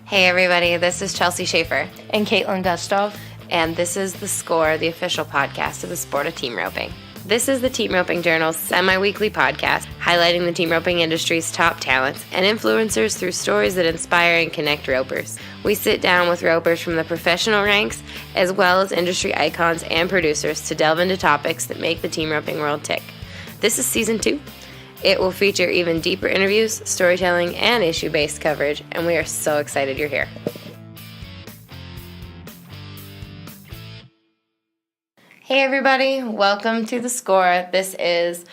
Hey everybody, this is Chelsea Schaefer. And Caitlin Gustov. And this is The Score, the official podcast of the sport of team roping. This is the Team Roping Journal's semi-weekly podcast highlighting the team roping industry's top talents and influencers through stories that inspire and connect ropers. We sit down with ropers from the professional ranks as well as industry icons and producers to delve into topics that make the team roping world tick. This is season 2. It will feature even deeper interviews, storytelling, and issue-based coverage, and we are so excited you're here. Hey everybody, welcome to The Score. This is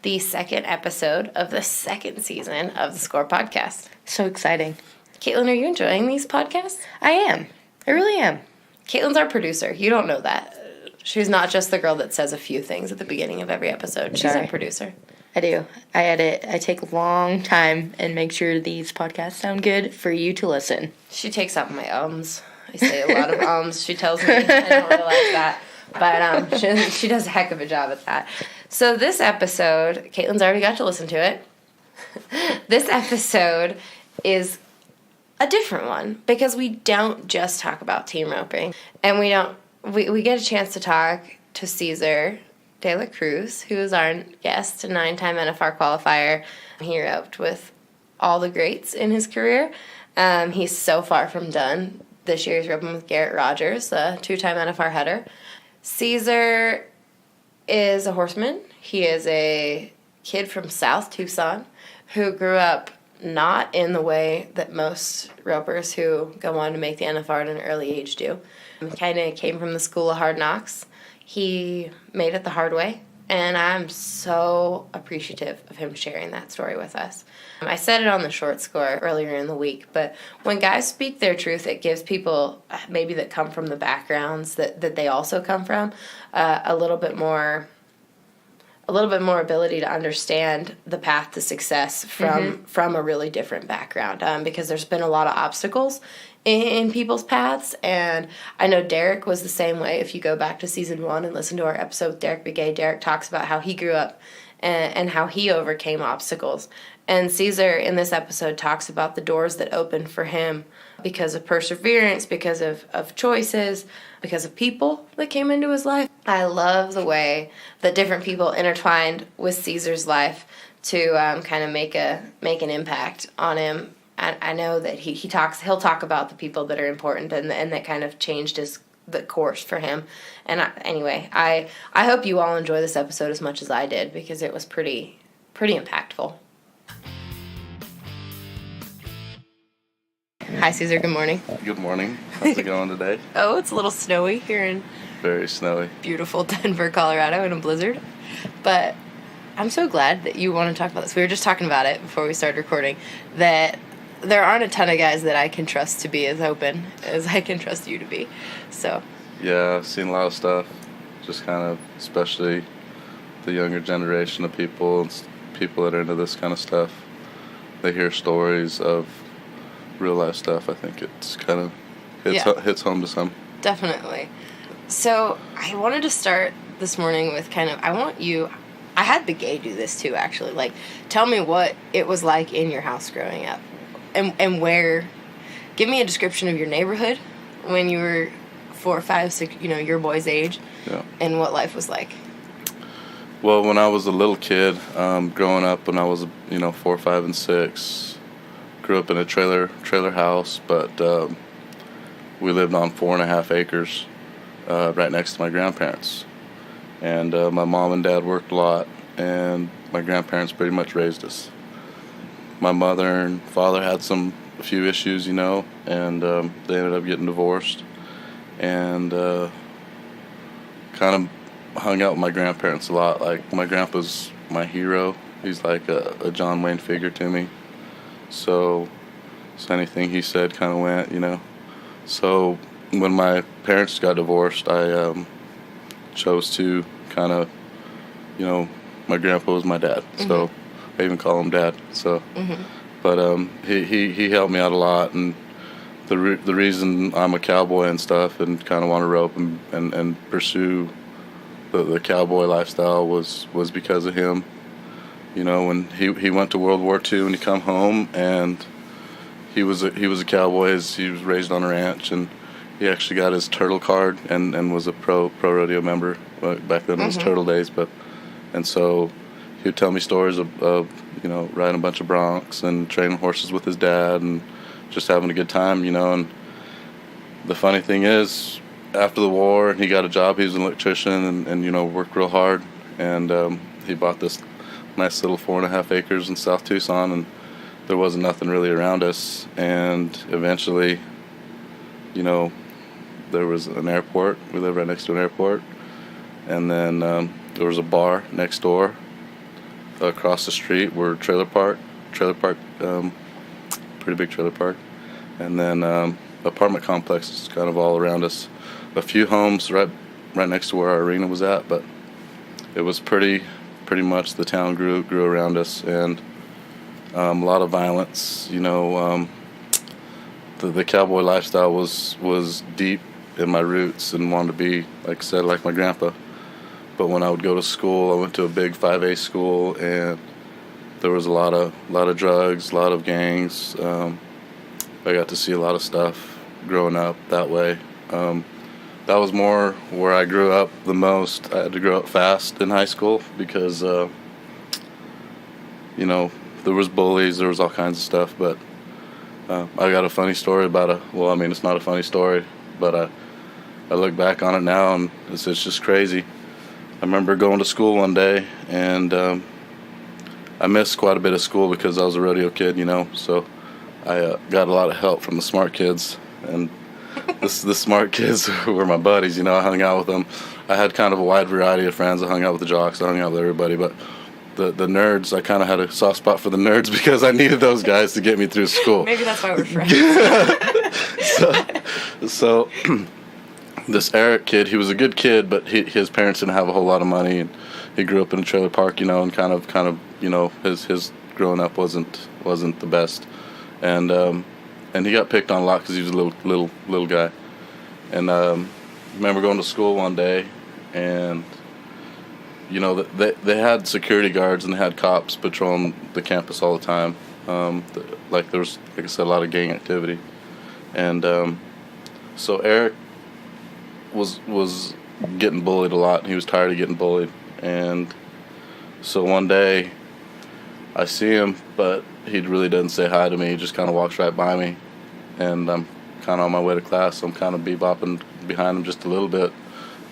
the second episode of the second season of The Score podcast. So exciting. Caitlin, are you enjoying these podcasts? I am. I really am. Caitlin's our producer. You don't know that. She's not just the girl that says a few things at the beginning of every episode. She's our producer. I do. I edit. I take a long time and make sure these podcasts sound good for you to listen. She takes out my ums. I say a lot of ums. She tells me I don't realize that. But she does a heck of a job at that. So this episode, Caitlin's already got to listen to it. This episode is a different one because we don't just talk about team roping. And we get a chance to talk to Cesar Cruz, who is our guest, a 9-time NFR qualifier. He roped with all the greats in his career. He's so far from done. This year he's roping with Garrett Rogers, a 2-time NFR header. Cesar is a horseman. He is a kid from South Tucson who grew up not in the way that most ropers who go on to make the NFR at an early age do. He kind of came from the school of hard knocks. He made it the hard way, and I'm so appreciative of him sharing that story with us. I said it on the short score earlier in the week, but when guys speak their truth, it gives people maybe that come from the backgrounds that they also come from a little bit more ability to understand the path to success from a really different background because there's been a lot of obstacles in people's paths, and I know Derek was the same way. If you go back to season 1 and listen to our episode with Derek Begay, Derek talks about how he grew up and how he overcame obstacles. And Cesar in this episode talks about the doors that opened for him because of perseverance, because of choices, because of people that came into his life. I love the way that different people intertwined with Cesar's life to kind of make an impact on him. I know that he'll talk about the people that are important and that kind of changed the course for him. And I hope you all enjoy this episode as much as I did because it was pretty impactful. Hi, Cesar. Good morning. Good morning. How's it going today? Oh, it's a little snowy here in Very snowy. Beautiful Denver, Colorado in a blizzard. But I'm so glad that you want to talk about this. We were just talking about it before we started recording, that there aren't a ton of guys that I can trust to be as open as I can trust you to be. So. Yeah, I've seen a lot of stuff. Just kind of, especially the younger generation of people and people that are into this kind of stuff. They hear stories of real life stuff. I think it's kind of hits home to some. Definitely. So I wanted to start this morning with I had Begay do this too, actually. Like, tell me what it was like in your house growing up. And where, give me a description of your neighborhood when you were 4, 5, 6, your boy's age, and what life was like. Well, when I was a little kid, growing up when I was, 4, 5, and 6, grew up in a trailer house, but we lived on 4.5 acres right next to my grandparents. And my mom and dad worked a lot, and my grandparents pretty much raised us. My mother and father had a few issues, and they ended up getting divorced. And kind of hung out with my grandparents a lot. Like, my grandpa's my hero. He's like a John Wayne figure to me. So anything he said kind of went, So when my parents got divorced, I chose to kind of, my grandpa was my dad. Mm-hmm. So I even call him Dad. So, but he helped me out a lot, and the reason I'm a cowboy and stuff, and kind of want to rope and pursue the cowboy lifestyle was because of him. When he went to World War II and he come home, and he was a cowboy. He was raised on a ranch, and he actually got his turtle card and was a pro rodeo member. Back then it was turtle days, and so he would tell me stories of riding a bunch of broncs and training horses with his dad and just having a good time, and the funny thing is, after the war, he got a job. He was an electrician and worked real hard, and he bought this nice little 4.5 acres in South Tucson, and there wasn't nothing really around us. And eventually, there was an airport. We lived right next to an airport, and then there was a bar next door. Across the street were trailer park, pretty big trailer park, and then apartment complexes kind of all around us. A few homes right next to where our arena was at, but it was pretty much the town grew around us, and a lot of violence. The cowboy lifestyle was deep in my roots and wanted to be, like I said, like my grandpa. But when I would go to school, I went to a big 5A school, and there was a lot of drugs, a lot of gangs. I got to see a lot of stuff growing up that way. That was more where I grew up the most. I had to grow up fast in high school because, there was bullies, there was all kinds of stuff. But I got a funny story about it's not a funny story, but I look back on it now, and it's just crazy. I remember going to school one day, and I missed quite a bit of school because I was a rodeo kid, so I got a lot of help from the smart kids, and the smart kids were my buddies. I hung out with them. I had kind of a wide variety of friends. I hung out with the jocks, I hung out with everybody, but the nerds, I kind of had a soft spot for the nerds because I needed those guys to get me through school. Maybe that's why we're friends. So this Eric kid, he was a good kid, but his parents didn't have a whole lot of money, and he grew up in a trailer park, and kind of his growing up wasn't the best, and he got picked on a lot because he was a little guy, and I remember going to school one day, and they had security guards and they had cops patrolling the campus all the time, like there was, like I said, a lot of gang activity, and so Eric was getting bullied a lot, and he was tired of getting bullied. And so one day I see him, but he really doesn't say hi to me. He just kind of walks right by me, and I'm kind of on my way to class, so I'm kind of bebopping behind him just a little bit,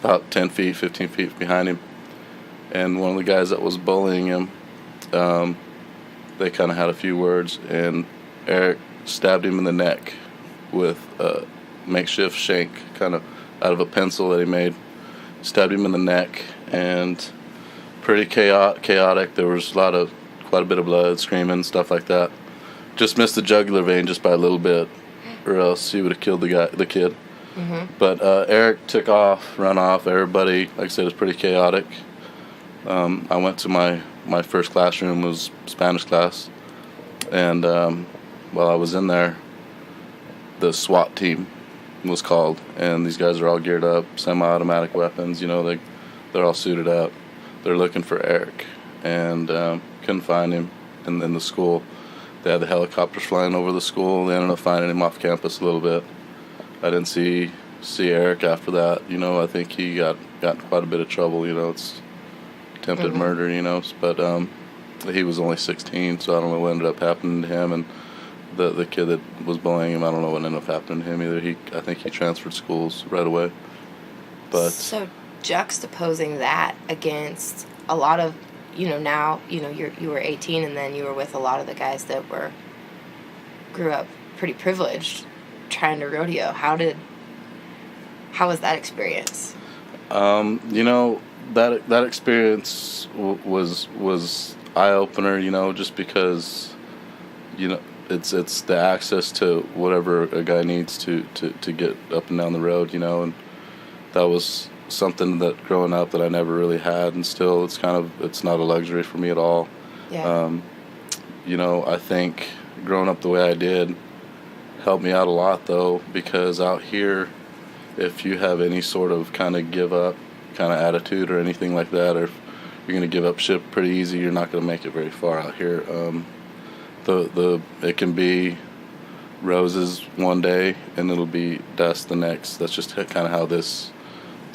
about 10 feet, 15 feet behind him. And one of the guys that was bullying him, they kind of had a few words, and Eric stabbed him in the neck with a makeshift shank, kind of out of a pencil that he made. Stabbed him in the neck, and pretty chaotic. There was quite a bit of blood, screaming, stuff like that. Just missed the jugular vein just by a little bit, or else he would have killed the kid. Mm-hmm. But Eric took off, run off. Everybody, like I said, was pretty chaotic. I went to my first classroom, was Spanish class, and while I was in there, the SWAT team was called, and these guys are all geared up, semi-automatic weapons, they're all suited up. They're looking for Eric, and couldn't find him in the school. They had the helicopters flying over the school. They ended up finding him off campus a little bit. I didn't see Eric after that. I think he got in quite a bit of trouble. It's attempted murder, but he was only 16, so I don't know what ended up happening to him, and the kid that was bullying him, I don't know what ended up happening to him either. I think he transferred schools right away. But so juxtaposing that against a lot of, now, you were 18, and then you were with a lot of the guys that grew up pretty privileged, trying to rodeo. How was that experience? That experience was eye-opener, just because, it's the access to whatever a guy needs to get up and down the road, and that was something that growing up that I never really had, and still it's not a luxury for me at all. Yeah. I think growing up the way I did helped me out a lot, though, because out here, if you have any sort of kind of give up kind of attitude or anything like that, or if you're going to give up shit pretty easy, you're not going to make it very far out here. It can be roses one day and it'll be dust the next. That's just kind of how this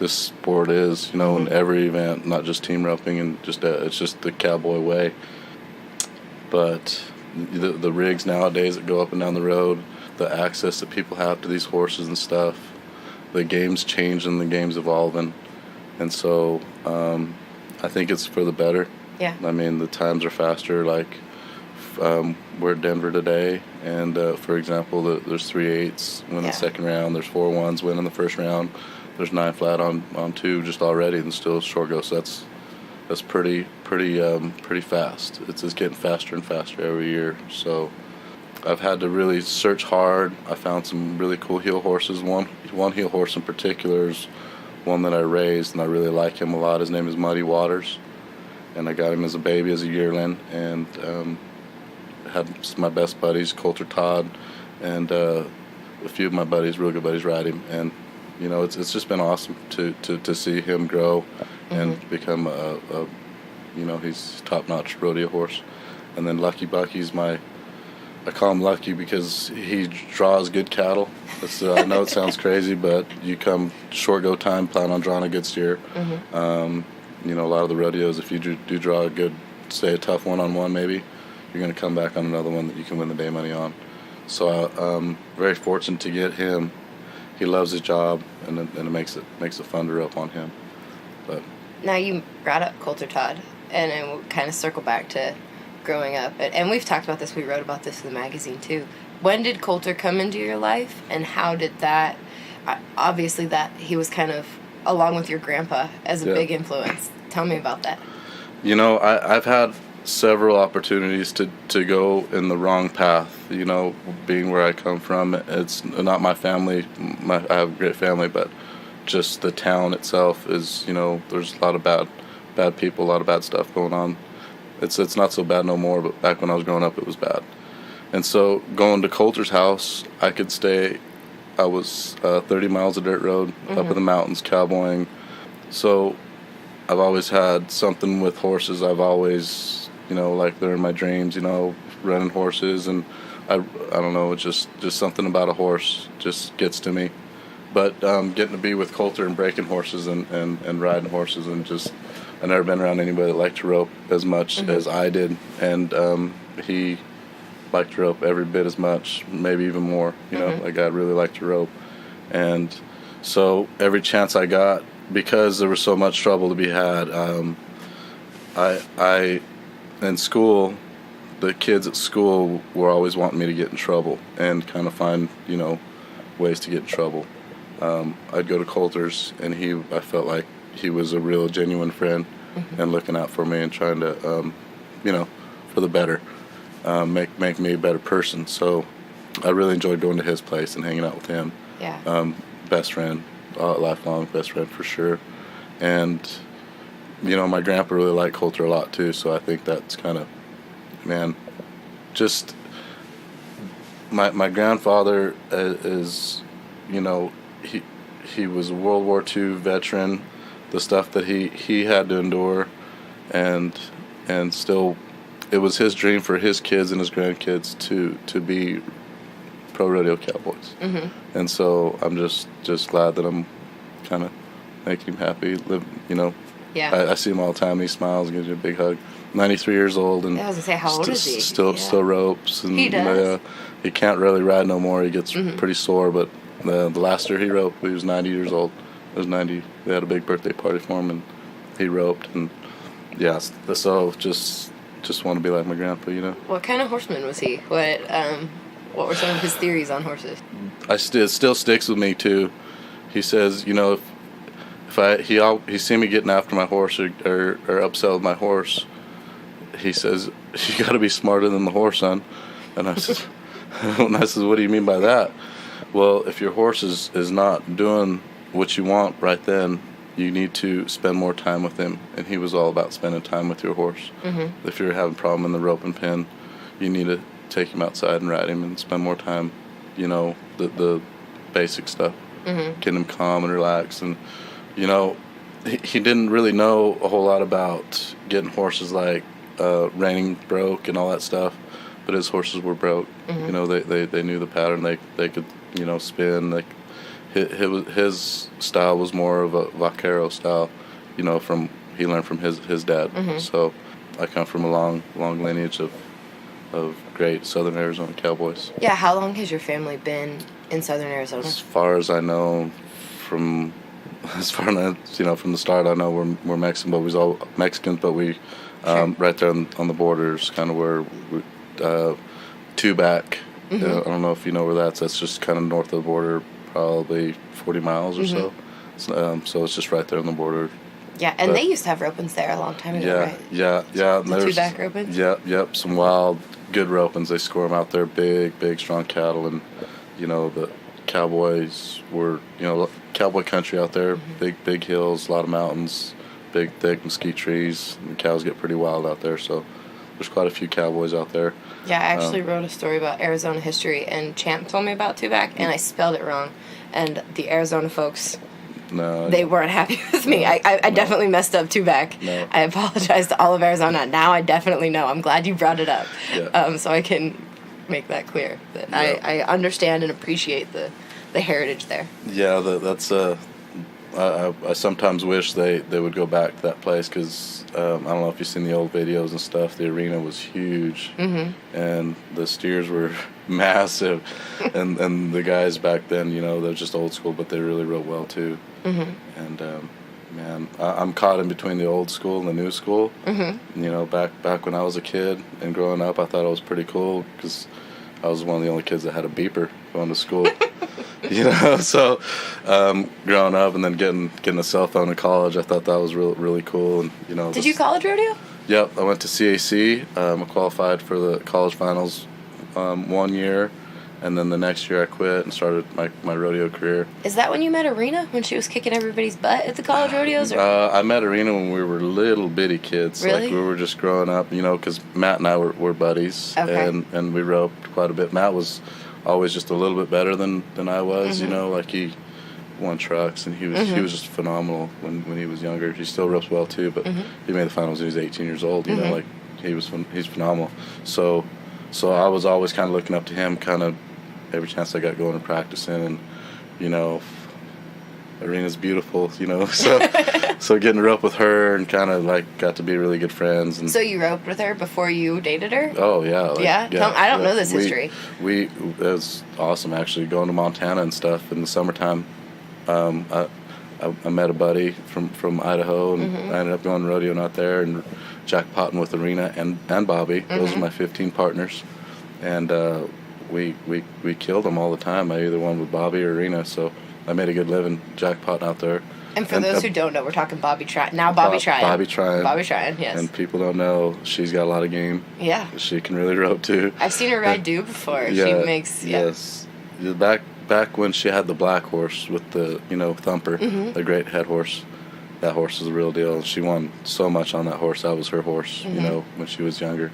sport is, you know, in every event, not just team roping, and just it's just the cowboy way. But the rigs nowadays that go up and down the road, the access that people have to these horses and stuff, the game's changing, the game's evolving, and so I think it's for the better. Yeah. I mean, the times are faster. Like we're at Denver today, and for example, there's 3/8 win the second round. There's 4-1s win in the first round. There's 9 flat on 2 just already, and still short go. So that's pretty fast. It's just getting faster and faster every year. So I've had to really search hard. I found some really cool heel horses. One heel horse in particular is one that I raised, and I really like him a lot. His name is Muddy Waters, and I got him as a baby, as a yearling, and had my best buddies, Coulter Todd, and a few of my buddies, real good buddies, ride him. And you know, it's just been awesome to see him grow and become a you know, he's top-notch rodeo horse. And then Lucky Bucky's I call him Lucky because he draws good cattle. I know it sounds crazy, but you come short go time, plan on drawing a good steer. You know, a lot of the rodeos, if you do draw a good, say a tough one-on-one maybe, you're going to come back on another one that you can win the day money on. So I'm very fortunate to get him. He loves his job, and it makes it fun to rope on him. But now you brought up Coulter Todd, and then we'll kind of circle back to growing up. And we've talked about this. We wrote about this in the magazine too. When did Coulter come into your life, and how did that? Obviously, that he was kind of along with your grandpa as a big influence. Tell me about that. You know, I've had several opportunities to go in the wrong path. You know, being where I come from, it's not my family. I have a great family, but just the town itself is, you know, there's a lot of bad people, a lot of bad stuff going on. It's not so bad no more, but back when I was growing up, it was bad. And so going to Coulter's house, I could stay. I was 30 miles of dirt road up in the mountains cowboying. So I've always had something with horses. I've always, you know, like they're in my dreams, you know, running horses, and I don't know, it's just something about a horse just gets to me. But getting to be with Coulter and breaking horses and riding horses, and just I've never been around anybody that liked to rope as much as I did, and he liked to rope every bit as much, maybe even more. You know, like I really liked to rope, and so every chance I got, because there was so much trouble to be had, I in school, the kids at school were always wanting me to get in trouble and kind of find, you know, ways to get in trouble. I'd go to Coulter's, and I felt like he was a real genuine friend and looking out for me and trying to, you know, for the better, make me a better person. So I really enjoyed going to his place and hanging out with him. Yeah. Best friend, lifelong best friend for sure. And, you know, my grandpa really liked Coulter a lot too, so I think that's kind of, man, just my grandfather is, you know, he was a World War II veteran. The stuff that he had to endure, and still, it was his dream for his kids and his grandkids to be pro rodeo cowboys. And so I'm just glad that I'm kind of making him happy. Live, you know. Yeah. I see him all the time. He smiles and gives you a big hug. 93 years old, and I was gonna say, how old is he? Still ropes, and he does. He can't really ride no more. He gets pretty sore, but the last year he roped, he was 90 years old. It was 90. They had a big birthday party for him, and he roped, and yeah. So just want to be like my grandpa, you know. What kind of horseman was he? What were some of his theories on horses? It still sticks with me too. He says, you know, if he see me getting after my horse or upset with my horse, he says, you got to be smarter than the horse, son. And I said, what do you mean by that? Well, if your horse is not doing what you want right then, you need to spend more time with him. And he was all about spending time with your horse. If you're having a problem in the rope and pin, you need to take him outside and ride him and spend more time, you know, the basic stuff, getting him calm and relaxed. And, you know, he didn't really know a whole lot about getting horses like reining broke and all that stuff. but his horses were broke. You know, they knew the pattern. They could, you know, spin. Like his style was more of a vaquero style. You know, he learned from his dad. So I come from a long lineage of great Southern Arizona cowboys. Yeah, how long has your family been in Southern Arizona? As far as I know, from the start, I know we're Mexican, but we all Mexicans, but we right there on the borders, kind of where Tubac. I don't know if you know where that's. That's just kind of north of the border, probably 40 miles or so. So it's just right there on the border. Yeah, and they used to have ropings there a long time ago, right? Yeah. The Tubac ropings? Yep. Some wild, good ropings. They score them out there, big, strong cattle, and you know the cowboys were, you know, cowboy country out there. Big hills, a lot of mountains, big, thick mesquite trees. And the cows get pretty wild out there, so there's quite a few cowboys out there. Yeah, I actually wrote a story about Arizona history, and Champ told me about Tubac, and I spelled it wrong. And the Arizona folks, they weren't happy with me. I definitely messed up Tubac. No. I apologize to all of Arizona. Now I definitely know. I'm glad you brought it up, so I can make that clear. That I understand and appreciate the heritage there. Yeah, that's I sometimes wish they would go back to that place because I don't know if you've seen the old videos and stuff. The arena was huge, and the steers were massive, and the guys back then, you know, they're just old school, but they really rode well too. And man, I'm caught in between the old school and the new school. You know, back when I was a kid and growing up, I thought it was pretty cool because I was one of the only kids that had a beeper going to school. You know, so growing up and then getting a cell phone in college, I thought that was really cool. And you know, did you college rodeo? Yep, I went to CAC. I qualified for the college finals 1 year, and then the next year I quit and started my rodeo career. Is that when you met Arena, when she was kicking everybody's butt at the college rodeos? Or? I met Arena when we were little bitty kids. Really? Like we were just growing up, you know, because Matt and I were buddies, and we roped quite a bit. Matt was always just a little bit better than I was, you know, like he won trucks and he was just phenomenal when he was younger. He still ropes well too, but he made the finals when he was 18 years old, you know, like he's phenomenal. So I was always kind of looking up to him kind of every chance I got going and practicing, and you know, Arena's beautiful, you know, so getting to rope with her and kind of like got to be really good friends. And so you roped with her before you dated her? Oh yeah. I don't know this history. It was awesome actually going to Montana and stuff in the summertime. I met a buddy from Idaho, and I ended up going rodeoing out there and jackpotting with Arena and Bobby. Those are my 15 partners, and we killed them all the time. I either won with Bobby or Arena, so I made a good living jackpotting out there. And for those who don't know, we're talking Bobby Tryon. Now Bobby Tryon. Bobby Tryon, yes. And people don't know, she's got a lot of game. Yeah. She can really rope too. I've seen her ride Dube before. Yeah, she makes, Yes. Back when she had the black horse with the, you know, Thumper, the great head horse, that horse is the real deal. She won so much on that horse. That was her horse, you know, when she was younger.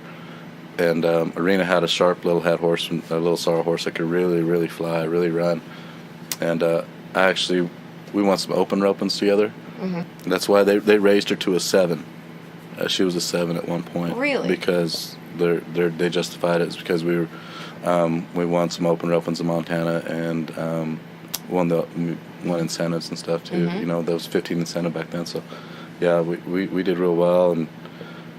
And Arena had a sharp little head horse, a little sorrel horse that could really fly, really run. And we won some open ropings together. That's why they raised her to a 7. She was a 7 at one point. Really? Because they justified it. It's because we won some open ropings in Montana and won incentives and stuff too. You know, there was 15 incentive back then. So yeah, we did real well, and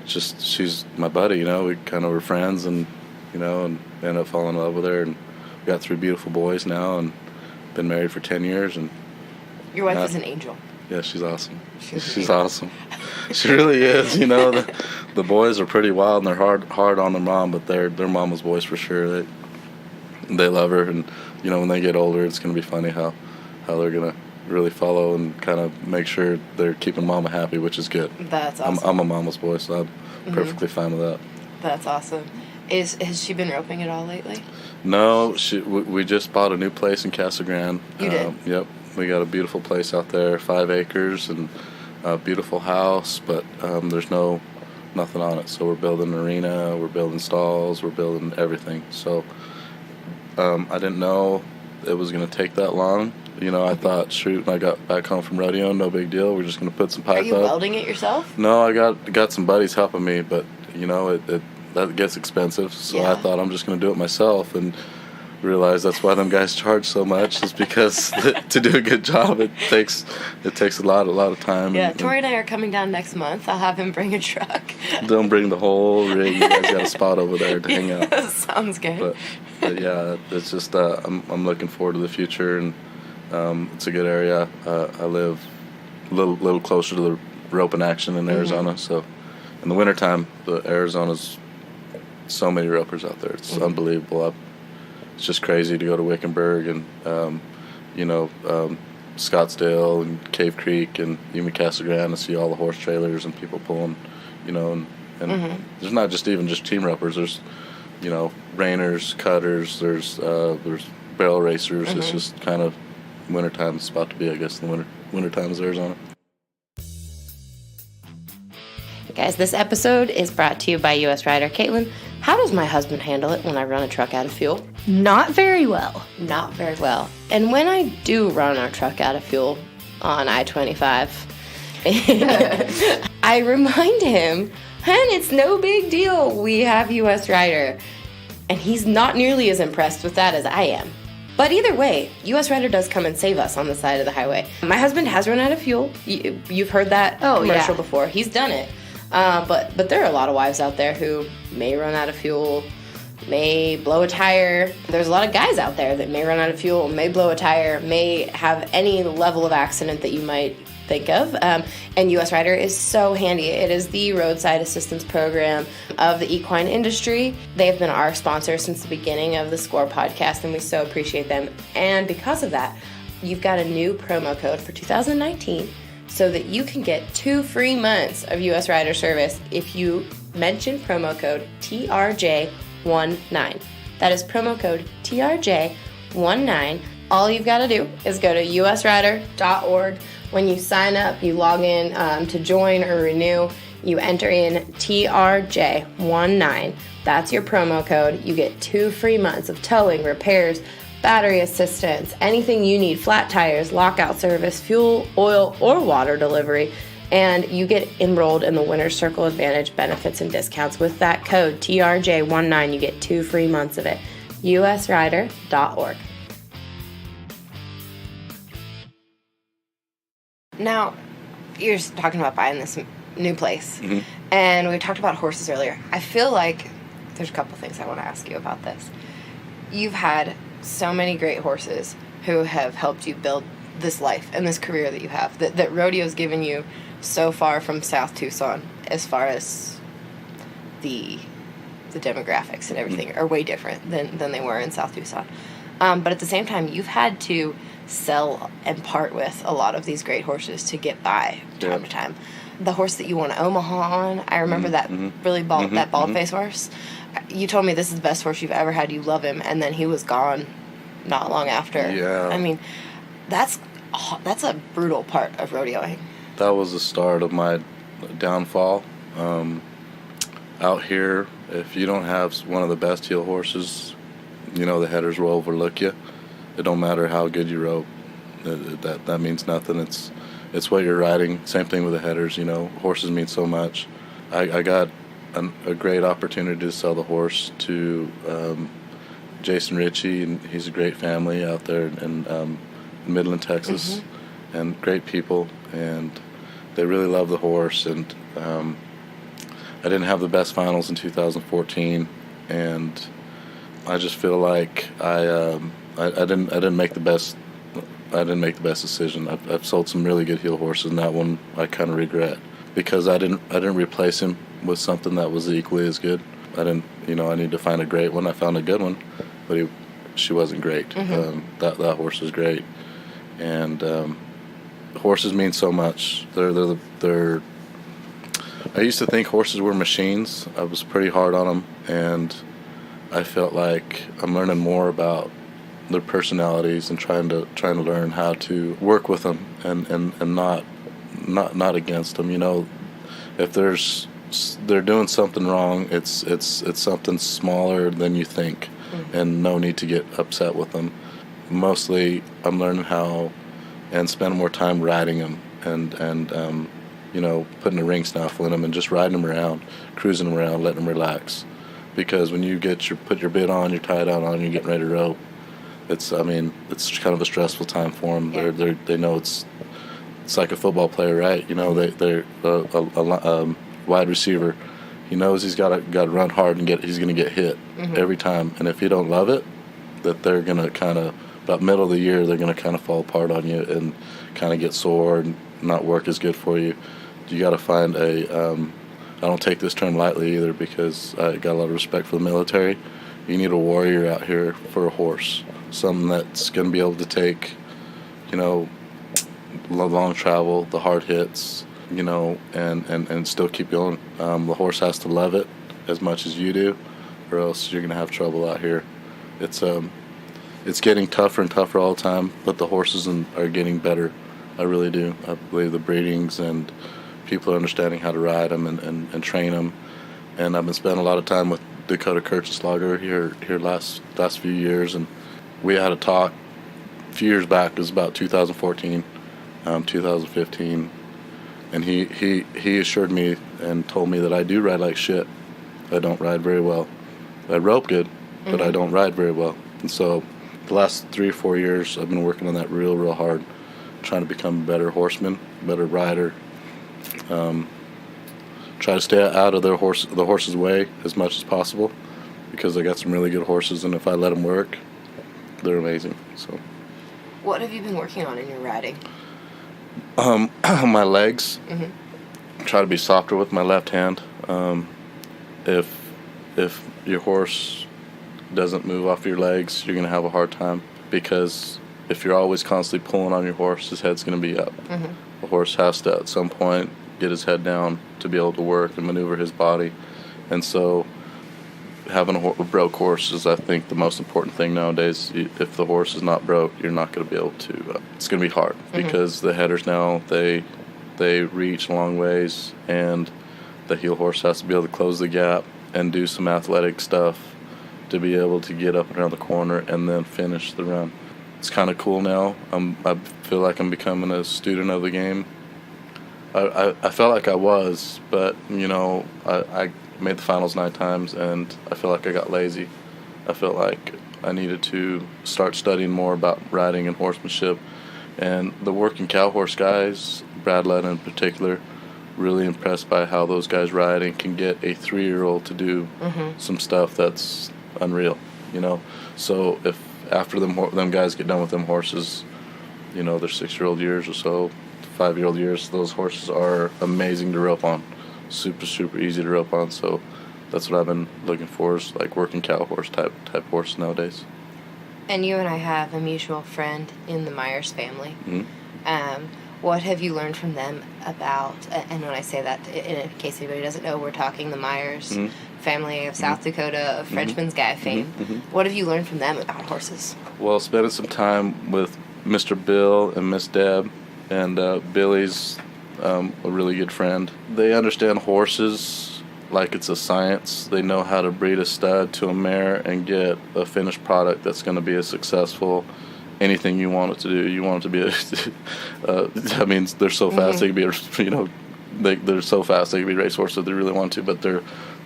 just she's my buddy. You know, we kind of were friends, and you know, and ended up falling in love with her, and we got 3 beautiful boys now, and been married for 10 years. And your wife is an angel. Yeah, she's awesome. She's awesome. She really is. You know, the boys are pretty wild, and they're hard on their mom, but they're mama's boys for sure. They love her, and you know, when they get older, it's gonna be funny how they're gonna really follow and kind of make sure they're keeping mama happy, which is good. That's awesome. I'm a mama's boy, so I'm perfectly fine with that. That's awesome. Has she been roping at all lately? No, we just bought a new place in Casa Grande. You did? Yep. We got a beautiful place out there, 5 acres, and a beautiful house, but there's nothing on it. So we're building an arena, we're building stalls, we're building everything. So I didn't know it was going to take that long. You know, I thought, shoot, when I got back home from rodeo, no big deal. We're just going to put some pipe up. Are you welding it yourself? No, I got some buddies helping me, but you know, that gets expensive. So Yeah. I thought I'm just going to do it myself, and realized that's why them guys charge so much, is because to do a good job it takes a lot of time. Yeah, Tori and I are coming down next month. I'll have him bring a truck. Don't bring the whole rig. You guys got a spot over there to hang out. Sounds good. But yeah, it's just I'm looking forward to the future, and it's a good area. I live a little closer to the roping action in Arizona, so in the wintertime, Arizona's so many ropers out there. It's unbelievable. It's just crazy to go to Wickenburg and Scottsdale and Cave Creek and even Casa Grande and see all the horse trailers and people pulling, and there's not just team ropers. There's reiners, cutters. There's barrel racers. It's just kind of wintertime spot to be, I guess. The wintertime is Arizona. Guys, this episode is brought to you by U.S. Rider. Caitlin, how does my husband handle it when I run a truck out of fuel? Not very well. Not very well. And when I do run our truck out of fuel on I-25, I remind him, and it's no big deal, we have U.S. Rider. And he's not nearly as impressed with that as I am. But either way, U.S. Rider does come and save us on the side of the highway. My husband has run out of fuel. You've heard that commercial before. He's done it. But there are a lot of wives out there who may run out of fuel, may blow a tire. There's a lot of guys out there that may run out of fuel, may blow a tire, may have any level of accident that you might think of. And U.S. Rider is so handy. It is the roadside assistance program of the equine industry. They've been our sponsor since the beginning of the Score podcast, and we so appreciate them. And because of that, you've got a new promo code for 2019 so that you can get 2 free months of U.S. Rider service if you mention promo code TRJ19. That is promo code TRJ19. All you've got to do is go to usrider.org. When you sign up, you log in to join or renew. You enter in TRJ19. That's your promo code. You get 2 free months of towing, repairs, battery assistance, anything you need, flat tires, lockout service, fuel, oil, or water delivery. And you get enrolled in the Winner's Circle Advantage benefits and discounts. With that code, TRJ19, you get 2 free months of it. usrider.org. Now, you're just talking about buying this new place. And we talked about horses earlier. I feel like there's a couple things I want to ask you about this. You've had so many great horses who have helped you build this life and this career that you have, that rodeo's given you so far from South Tucson, as far as the demographics and everything are way different than they were in South Tucson. But at the same time, you've had to sell and part with a lot of these great horses to get by time to time. The horse that you won Omaha on, I remember that really bald-faced horse. You told me this is the best horse you've ever had. You love him, and then he was gone not long after. Yeah. I mean, that's a brutal part of rodeoing. That was the start of my downfall. Out here, if you don't have one of the best heel horses, the headers will overlook you. It don't matter how good you rope. That means nothing. It's what you're riding. Same thing with the headers. Horses mean so much. I got a great opportunity to sell the horse to Jason Ritchie, and he's a great family out there in Midland, Texas, and great people, and they really love the horse. And I didn't have the best finals in 2014, and I just feel like I didn't make the best. I didn't make the best decision. I've sold some really good heel horses, and that one I kind of regret because I didn't replace him with something that was equally as good. I didn't, I need to find a great one. I found a good one, but she wasn't great. That horse was great, and horses mean so much. They're. I used to think horses were machines. I was pretty hard on them, and I felt like I'm learning more about their personalities and trying to learn how to work with them and not against them. If they're doing something wrong, it's something smaller than you think, and no need to get upset with them. Mostly, I'm learning how and spending more time riding them and putting a ring snaffle in them and just riding them around, cruising them around, letting them relax. because when you put your bid on, your tie down on, you're getting ready to rope. It's kind of a stressful time for them. Yeah. They know it's like a football player, right? You know, they're a wide receiver. He knows he's got to run hard and he's going to get hit every time. And if you don't love it, that they're going to kind of, about middle of the year, they're going to kind of fall apart on you and kind of get sore and not work as good for you. You got to find I don't take this term lightly either, because I got a lot of respect for the military. You need a warrior out here for a horse, something that's going to be able to take, you know, long travel, the hard hits, you know, and still keep going. The horse has to love it as much as you do, or else you're going to have trouble out here. It's getting tougher and tougher all the time, but the horses are getting better. I really do. I believe the breedings and people are understanding how to ride them and train them. And I've been spending a lot of time with Dakota Kircheslager here last few years, and we had a talk a few years back. It was about 2014, 2015, and he assured me and told me that I do ride like shit. I don't ride very well. I rope good, but I don't ride very well. And so the last 3 or 4 years, I've been working on that real hard, trying to become a better horseman, better rider. Try to stay out of the horse's way as much as possible, because I got some really good horses, and if I let them work, they're amazing. So, what have you been working on in your riding? My legs. Try to be softer with my left hand. If your horse doesn't move off your legs, you're gonna have a hard time, because if you're always constantly pulling on your horse, his head's gonna be up. The horse has to at some point get his head down to be able to work and maneuver his body. And so having a broke horse is, I think, the most important thing nowadays. If the horse is not broke, you're not going to be able to, it's going to be hard, because the headers now, they reach long ways, and the heel horse has to be able to close the gap and do some athletic stuff to be able to get up and around the corner and then finish the run. It's kind of cool now. I feel like I'm becoming a student of the game. I felt like I was, but, you know, I made the finals 9 times, and I feel like I got lazy. I felt like I needed to start studying more about riding and horsemanship. And the working cow horse guys, Brad Lett in particular, really impressed by how those guys ride and can get a 3-year-old to do some stuff that's unreal, you know. So if after them guys get done with them horses, you know, their 6-year-old years or so, 5-year-old years, those horses are amazing to rope on. Super easy to rope on. So that's what I've been looking for, is like working cow horse type horse nowadays. And you and I have a mutual friend in the Myers family. What have you learned from them about, and when I say that, in case anybody doesn't know, we're talking the Myers family of South Dakota, of Frenchman's Guy fame. What have you learned from them about horses? Well, spending some time with Mr. Bill and Miss Deb, and Billy's a really good friend. They understand horses like it's a science. They know how to breed a stud to a mare and get a finished product that's going to be as successful. Anything you want it to do, you want it to be I mean, they're so fast they can be, you know, they're so fast they can be racehorses if they really want to, but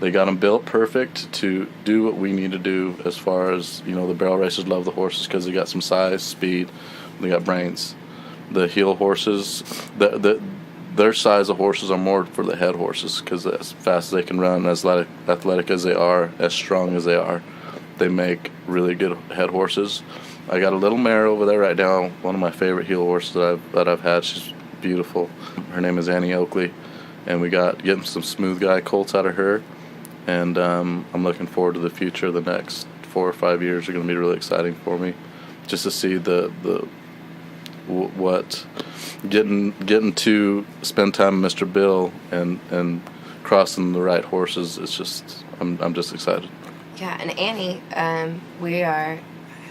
they got them built perfect to do what we need to do, as far as, you know, the barrel racers love the horses because they got some size, speed, they got brains. The heel horses, their size of horses are more for the head horses, because as fast as they can run, as athletic as they are, as strong as they are, they make really good head horses. I got a little mare over there right now, one of my favorite heel horses that I've had. She's beautiful. Her name is Annie Oakley, and we got getting some smooth guy colts out of her, and I'm looking forward to the future. The next 4 or 5 years are going to be really exciting for me, just to see getting to spend time with Mr. Bill and crossing the right horses. It's just I'm just excited. Yeah, and Annie,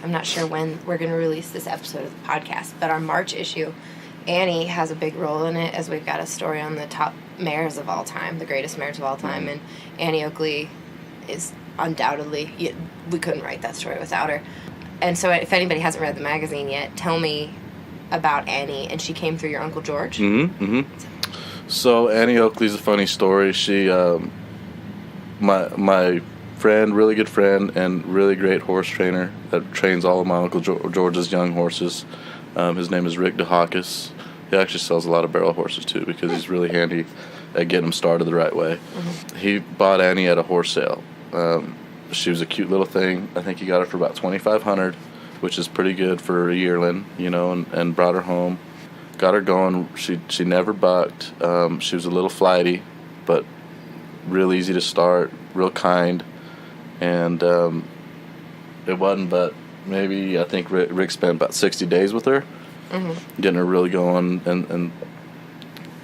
I'm not sure when we're going to release this episode of the podcast, but our March issue, Annie has a big role in it, as we've got a story on the top mares of all time, the greatest mares of all time, and Annie Oakley is undoubtedly, we couldn't write that story without her. And so if anybody hasn't read the magazine yet, tell me about Annie. And she came through your Uncle George? So Annie Oakley's a funny story. She, my friend, really good friend, and really great horse trainer that trains all of my Uncle George's young horses. His name is Rick DeHakis. He actually sells a lot of barrel horses, too, because he's really handy at getting them started the right way. Mm-hmm. He bought Annie at a horse sale. She was a cute little thing. I think he got her for about $2,500, which is pretty good for a yearling, and brought her home. Got her going. She never bucked. She was a little flighty, but real easy to start, real kind. And it wasn't but maybe, I think Rick spent about 60 days with her, getting her really going. And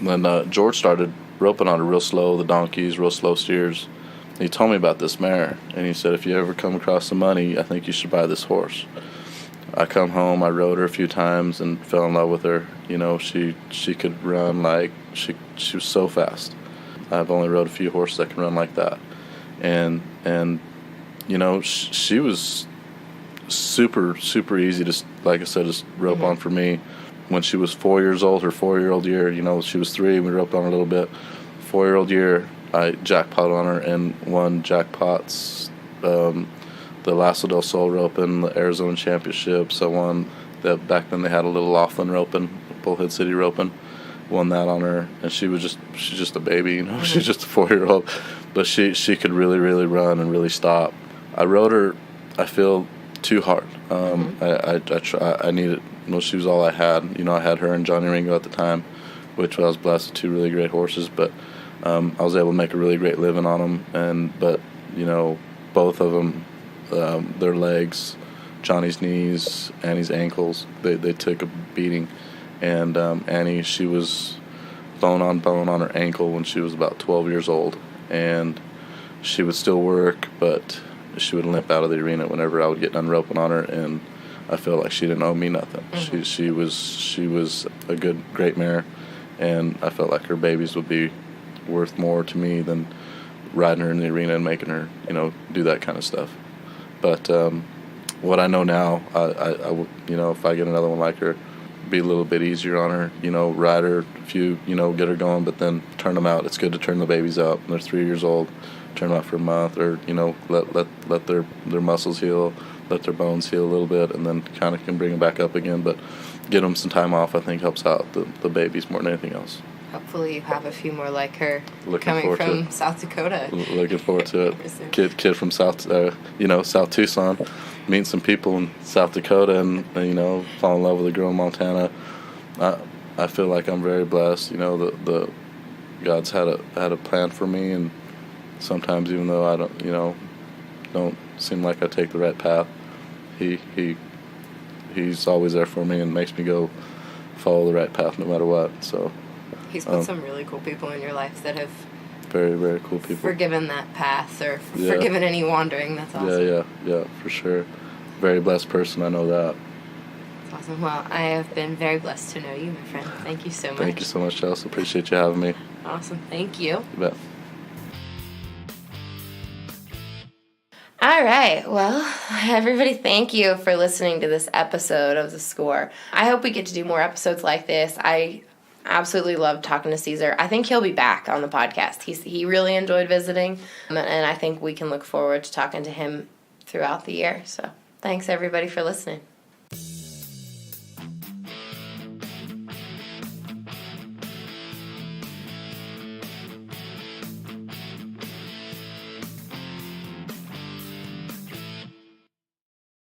when George started roping on her real slow, the donkeys, real slow steers, he told me about this mare. And he said, if you ever come across some money, I think you should buy this horse. I come home, I rode her a few times and fell in love with her. She could run like, she was so fast. I've only rode a few horses that can run like that. And she was super, super easy to, like I said, just rope on for me. When she was 4 years old, her 4-year-old year, she was 3, we roped on her a little bit. 4-year-old year, I jackpot on her and won jackpots, the Lasso del Sol roping, the Arizona Championships. I won that. Back then they had a little Laughlin roping, Bullhead City roping. Won that on her, and she's just a baby, She's just a 4-year-old, but she could really, really run and really stop. I rode her, I feel, too hard. I needed. Well, she was all I had. I had her and Johnny Ringo at the time, which I was blessed with 2 really great horses. But I was able to make a really great living on them. But both of them, their legs, Johnny's knees, Annie's ankles, they took a beating. And Annie, she was bone on her ankle when she was about 12 years old. And she would still work, but she would limp out of the arena whenever I would get done roping on her. And I feel like she didn't owe me nothing. Mm-hmm. She was a great mare. And I felt like her babies would be worth more to me than riding her in the arena and making her, do that kind of stuff. But what I know now, I would, if I get another one like her, be a little bit easier on her, ride her a few, get her going, but then turn them out. It's good to turn the babies out when they're 3 years old, turn them out for a month, or, let their muscles heal, let their bones heal a little bit, and then kind of can bring them back up again. But get them some time off, I think, helps out the babies more than anything else. Hopefully you have a few more like her coming from South Dakota. Looking forward to it. Kid from South Tucson, meeting some people in South Dakota, and fall in love with a girl in Montana. I feel like I'm very blessed. The God's had a plan for me, and sometimes even though I don't seem like I take the right path, he's always there for me and makes me go follow the right path no matter what. So. He's put some really cool people in your life that have very, very cool people forgiven that path or forgiven any wandering. That's awesome. Yeah, for sure. Very blessed person, I know that. That's awesome. Well, I have been very blessed to know you, my friend. Thank you so much. Thank you so much, Chelsea. Appreciate you having me. Awesome. Thank you. You bet. All right. Well, everybody, thank you for listening to this episode of The Score. I hope we get to do more episodes like this. I absolutely love talking to Cesar. I think he'll be back on the podcast. He really enjoyed visiting, and I think we can look forward to talking to him throughout the year. So thanks, everybody, for listening.